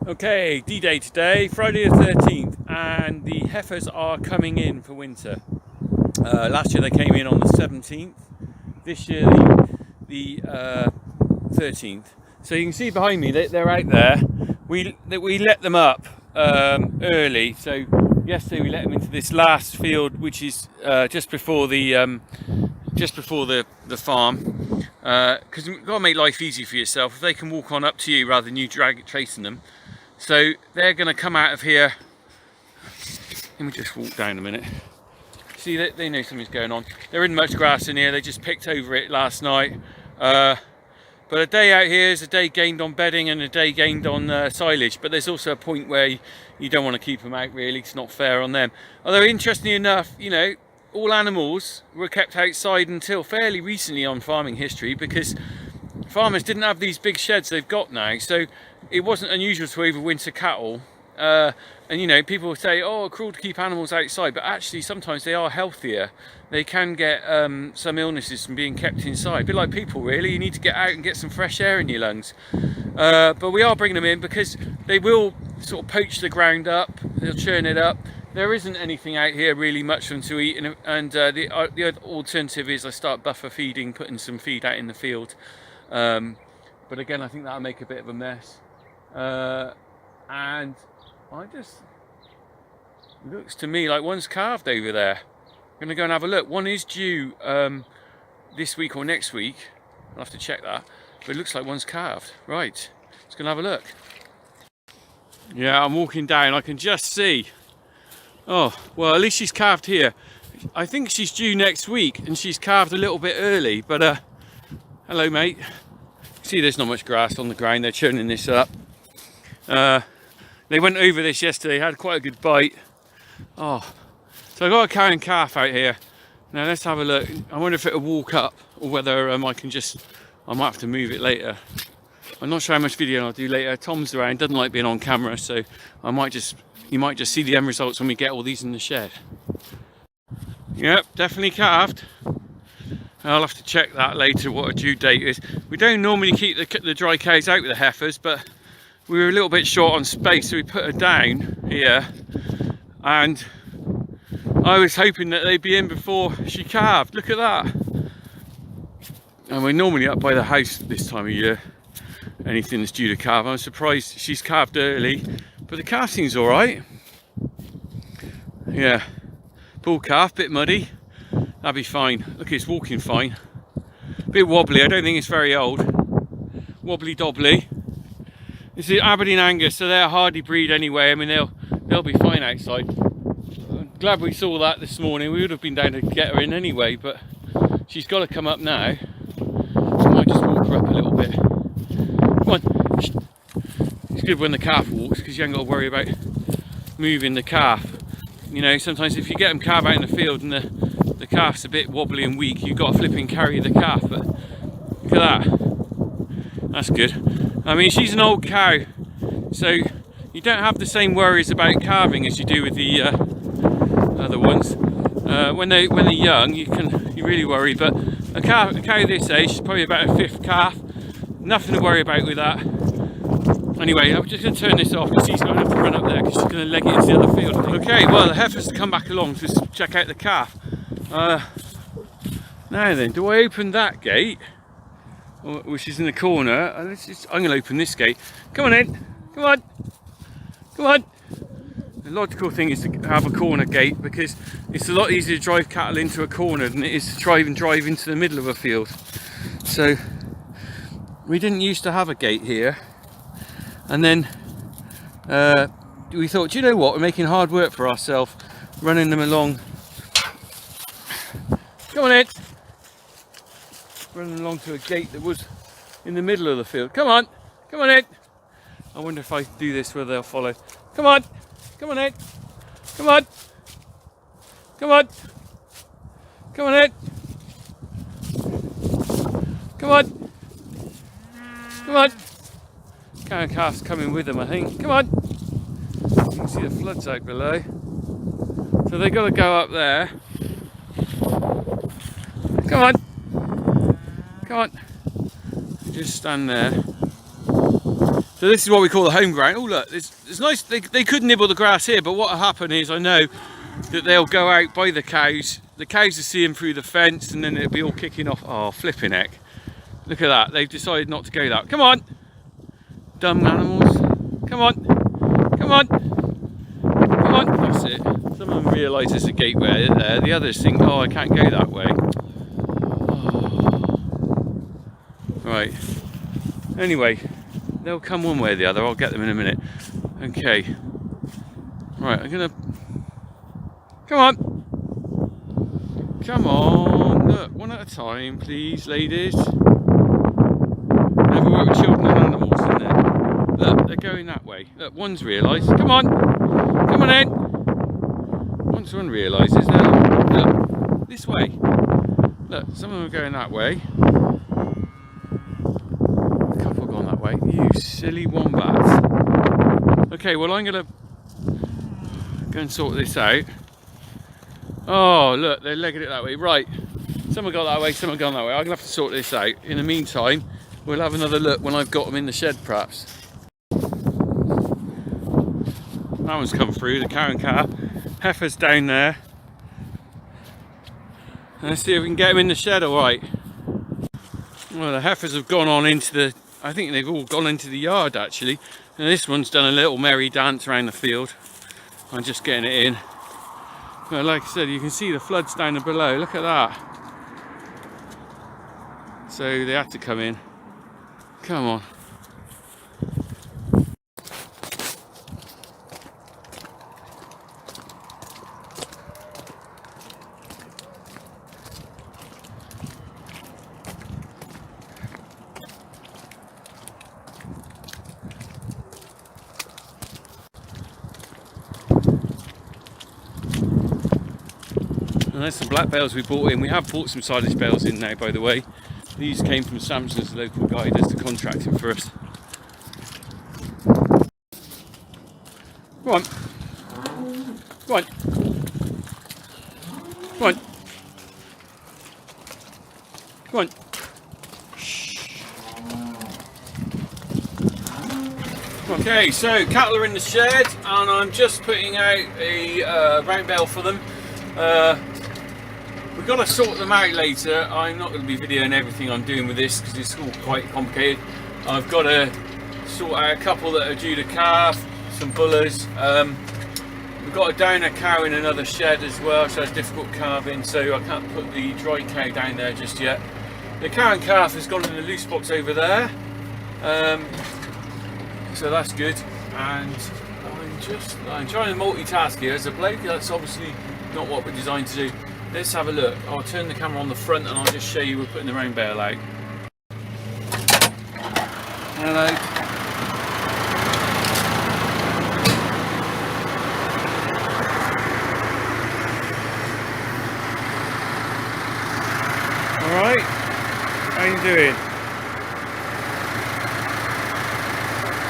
Okay, D-Day today, Friday the 13th, and the heifers are coming in for winter. Last year they came in on the 17th, this year the 13th. So you can see behind me, they're out there. We let them up early, so yesterday we let them into this last field, which is just before the farm, because you've got to make life easy for yourself. If they can walk on up to you rather than you tracing them. So they're going to come out of here. Let me just walk down a minute. See, they know something's going on. There isn't much grass in here. They just picked over it last night. But a day out here is a day gained on bedding and a day gained on silage. But there's also a point where you don't want to keep them out, really. It's not fair on them. Although, interestingly enough, you know, all animals were kept outside until fairly recently on farming history, because farmers didn't have these big sheds they've got now. So it wasn't unusual to overwinter cattle. And you know, people say, oh, cruel to keep animals outside, but actually sometimes they are healthier. They can get some illnesses from being kept inside. A bit like people, really. You need to get out and get some fresh air in your lungs. But we are bringing them in because they will sort of poach the ground up. They'll churn it up. There isn't anything out here really much for them to eat, and the other alternative is I start buffer feeding, putting some feed out in the field. But again, I think that'll make a bit of a mess. And it looks to me like one's calved over there. I'm going to go and have a look. One is due this week or next week. I'll have to check that. But it looks like one's calved. Right, let's go and have a look. Yeah, I'm walking down. I can just see. Oh, well, at least she's calved here. I think she's due next week, and she's calved a little bit early. But hello, mate. See, there's not much grass on the ground. They're churning this up. They went over this yesterday, had quite a good bite. Oh, so I've got a cow and calf out here. Now let's have a look. I wonder if it'll walk up, or whether I might have to move it later. I'm not sure how much video I'll do later. Tom's around, doesn't like being on camera, so you might just see the end results when we get all these in the shed. Yep, definitely calved. I'll have to check that later, what a due date is. We don't normally keep the dry cows out with the heifers, but we were a little bit short on space, so we put her down here, and I was hoping that they'd be in before she calved. Look at that. And we're normally up by the house this time of year, anything that's due to calve. I'm surprised she's calved early, but the calf seems all right. Yeah, bull calf, bit muddy. That'll be fine. Look, it's walking fine. Bit wobbly. I don't think it's very old. Wobbly dobbly. This is Aberdeen Angus, so they're a hardy breed anyway. I mean, they'll be fine outside. I'm glad we saw that this morning. We would have been down to get her in anyway, but she's got to come up now. So I might just walk her up a little bit. Come on. It's good when the calf walks, because you ain't got to worry about moving the calf. You know, sometimes if you get them calf out in the field and the calf's a bit wobbly and weak, you've got to flip and carry the calf. But look at that. That's good. I mean, she's an old cow, so you don't have the same worries about calving as you do with the other ones. When they're young, you really worry, but a cow this age is probably about a fifth calf. Nothing to worry about with that. Anyway, I'm just going to turn this off because she's going to have to run up there because she's going to leg it into the other field. Okay, well, the heifers have come back along to check out the calf. Now then, do I open that gate, which is in the corner? I'm going to open this gate. Come on in. Come on. Come on. The logical thing is to have a corner gate, because it's a lot easier to drive cattle into a corner than it is to try and drive into the middle of a field. So we didn't used to have a gate here, and then we thought, do you know what, we're making hard work for ourselves running them along. Come on in. Running along to a gate that was in the middle of the field. Come on. Come on in. I wonder if I do this whether they'll follow. Come on. Come on in. Come on. Come on. Come on in. Come on. Come on. Cow and calf's coming with them, I think. Come on. You can see the floods out below. So they've got to go up there. Come on. Come on. Just stand there. So this is what we call the home ground. Oh look, it's nice. They could nibble the grass here, but what will happen is I know that they'll go out by the cows. The cows will see them through the fence, and then it'll be all kicking off. Oh, flipping heck. Look at that. They've decided not to go that. Come on. Dumb animals. Come on. Come on. Come on. That's it. Some of them realise there's a gateway there. The others think, oh, I can't go that way. Oh. Right. Anyway, they'll come one way or the other. I'll get them in a minute. Okay. Right, I'm going to... Come on. Come on. Look, one at a time, please, ladies. Never work with children and animals, isn't it? Look, they're going that way. Look, one's realised. Come on. Come on in. Once one realises, look, this way. Look, some of them are going that way. A couple have gone that way. You silly wombats. Okay, well, I'm going to go and sort this out. Oh, look, they're legging it that way. Right, some have gone that way, some have gone that way. I'm going to have to sort this out. In the meantime, we'll have another look when I've got them in the shed, perhaps. That one's come through, the cow and calf. Heifers down there. Let's see if we can get them in the shed all right. Well, the heifers have gone on into the... I think they've all gone into the yard, actually. And this one's done a little merry dance around the field. I'm just getting it in. But like I said, you can see the floods down below. Look at that. So they had to come in. Come on. And there's some black bales we bought in. We have bought some silage bales in now, by the way. These came from Samson's, the local guy who does the contracting for us. Go on. Go on. Go on. Go on. Okay, so cattle are in the shed, and I'm just putting out a round bale for them. We've got to sort them out later. I'm not going to be videoing everything I'm doing with this because it's all quite complicated. I've got to sort out a couple that are due to calf, some bullers. We've got a downer cow in another shed as well, so it's difficult calving, so I can't put the dry cow down there just yet. The cow and calf has gone in the loose box over there, so that's good. And I'm trying to multitask here as a bloke. That's obviously not what we're designed to do. Let's have a look. I'll turn the camera on the front and I'll just show you we're putting the round bale out. Hello. Alright, how you doing?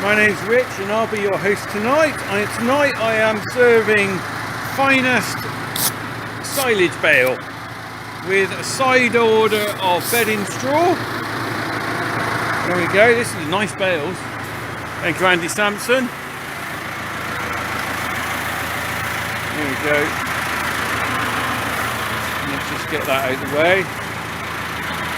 My name's Rich and I'll be your host tonight. Tonight I am serving finest silage bale with a side order of bedding straw. There we go, this is nice bales. Thank you, Andy Sampson. There we go. Let's just get that out of the way.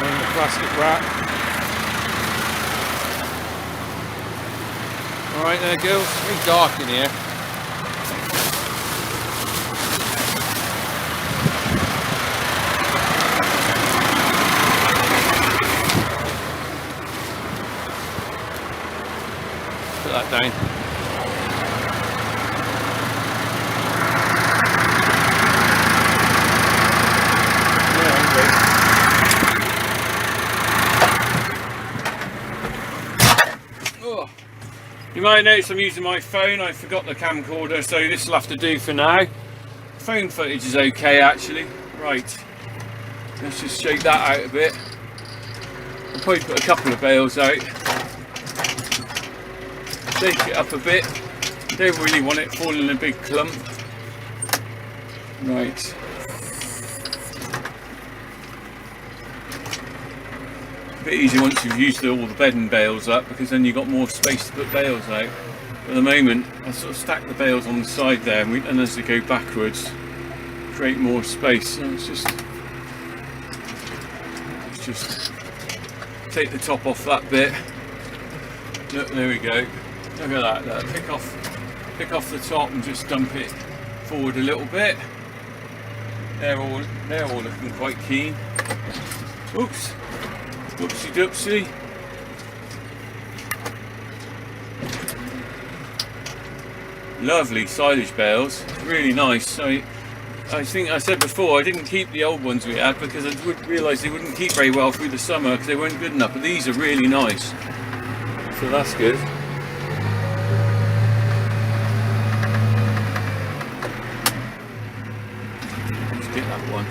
And the plastic wrap. Alright there, girls. It's really dark in here. Put that down. Oh. You might notice I'm using my phone. I forgot the camcorder, so this will have to do for now. Phone footage is okay actually. Right, let's just shake that out a bit. I'll probably put a couple of bales out. Shake it up a bit. Don't really want it falling in a big clump. Right. a bit easier once you've used all the bedding bales up, because then you've got more space to put bales out. At the moment I sort of stack the bales on the side there, and as they go backwards create more space. So let's just take the top off that bit. Look, there we go. Look at that. Look. Pick off the top and just dump it forward a little bit. They're all looking quite keen. Oops. Whoopsie doopsie. Lovely silage bales, really nice. I think I said before I didn't keep the old ones we had because I would realise they wouldn't keep very well through the summer because they weren't good enough, but these are really nice, so that's good. Let's get that one.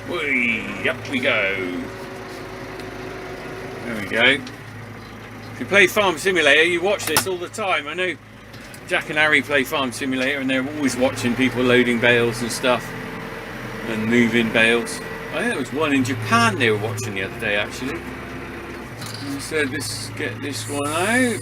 Whee, up we go. There we go. If you play Farm Simulator, you watch this all the time. I know Jack and Harry play Farm Simulator and they're always watching people loading bales and stuff and moving bales. I think there was one in Japan they were watching the other day actually. And said, let's get this one out.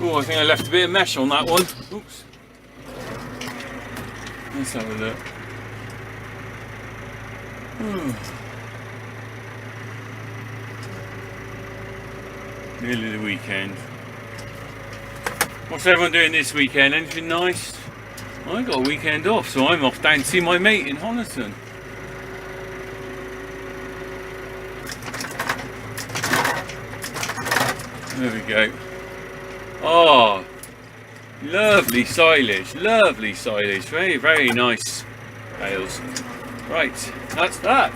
Oh, I think I left a bit of mesh on that one. Oops. Let's have a look. Nearly the weekend. What's everyone doing this weekend? Anything nice? I got a weekend off, so I'm off down to see my mate in Honiton. There we go. Oh, lovely silage, very, very nice bales. Right, that's that.